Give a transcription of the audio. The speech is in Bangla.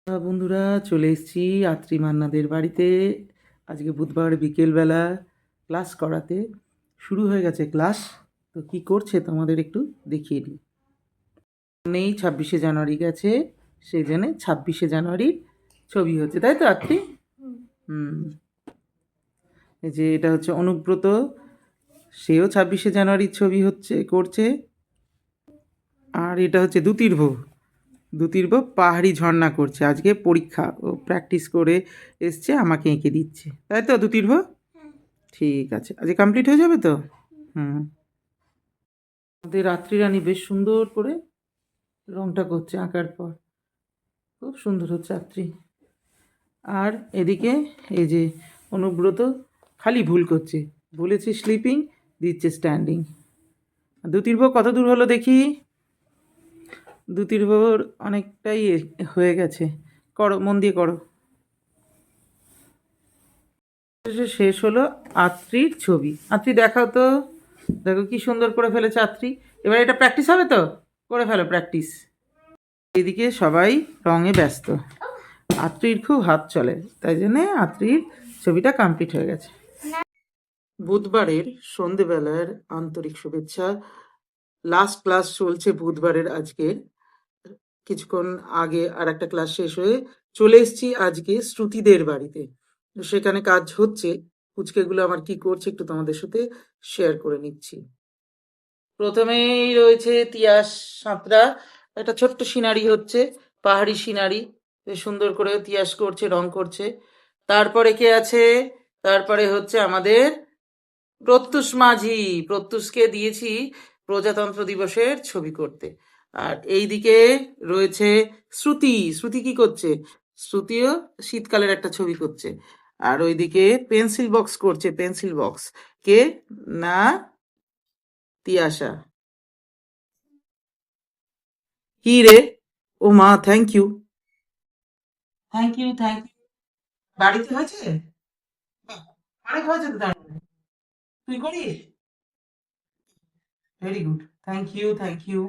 বন্ধুরা, চলে এসেছি আত্রি মান্নাদের বাড়িতে। আজকে বুধবার বিকেলবেলা ক্লাস করাতে। শুরু হয়ে গেছে ক্লাস। তো কি করছে তোমাদের একটু দেখিয়ে দিই। নেই 26শে জানুয়ারি গেছে, সেই জন্যে 26শে জানুয়ারির ছবি হচ্ছে, তাই তো আত্রি? হুম। এই যে এটা হচ্ছে অনুব্রত, সেও 26শে জানুয়ারির ছবি করছে। আর এটা হচ্ছে দুতির্ভ পাহাড়ি ঝর্ণা করছে। আজকে পরীক্ষা, ও প্র্যাকটিস করে এসছে, আমাকে এঁকে দিচ্ছে, তাই তো দুতির্ভ? ঠিক আছে, আজকে কমপ্লিট হয়ে যাবে তো? হুম। আমাদের রাত্রি রানী বেশ সুন্দর করে রংটা করছে আঁকার পর, খুব সুন্দর হচ্ছে রাত্রি। আর এদিকে এই যে অনুব্রত খালি ভুল করছে, বলেছে স্লিপিং, দিচ্ছে স্ট্যান্ডিং। দুতির্ভ কত দূর হলো দেখি? দুতির্ভর অনেকটাই হয়ে গেছে, করো, মন দিয়ে করো। শেষ হলো আত্রির ছবি। আত্রি দেখাও তো, দেখো কি সুন্দর করে ফেলেছে আত্রি। এবার এটা প্র্যাকটিস হবে তো? করে ফেলো প্র্যাকটিস। এদিকে সবাই রঙে ব্যস্ত, আত্রির খুব হাত চলে, তাই জন্যে আত্রির ছবিটা কমপ্লিট হয়ে গেছে। বুধবারের সন্ধেবেলার আন্তরিক শুভেচ্ছা। লাস্ট ক্লাস চলছে বুধবারের আজকে। কিছুক্ষণ আগে আর একটা ক্লাস শেষ হয়ে চলে এসেছি আজকে শ্রুতিদের বাড়িতে। সেখানে কাজ হচ্ছে, পুচকেগুলো আমার কি করছে একটু তোমাদের সাথে শেয়ার করে নিচ্ছি। প্রথমেই রয়েছে তিয়াস সাঁতরা, একটা ছোট্ট সিনারি হচ্ছে, পাহাড়ি সিনারি। বেশ সুন্দর করে তিয়াস করছে, রং করছে। তারপরে কে আছে? তারপরে হচ্ছে আমাদের প্রত্যুষ মাঝি। প্রত্যুষকে দিয়েছি প্রজাতন্ত্র দিবসের ছবি করতে। আর এইদিকে রয়েছে শ্রুতি। শ্রুতি কি করছে? শ্রুতিও শীতকালের একটা ছবি করছে। আর ওইদিকে পেন্সিল বক্স করছে, পেন্সিল বক্স। কে? না, তিয়াশা। কি রে? ও মা, thank you, thank you, thank you. বাড়িতে হয়েছে? বাহ, অনেক হয়েছে তো তার মানে। তুই করিস? Very good, thank you, thank you.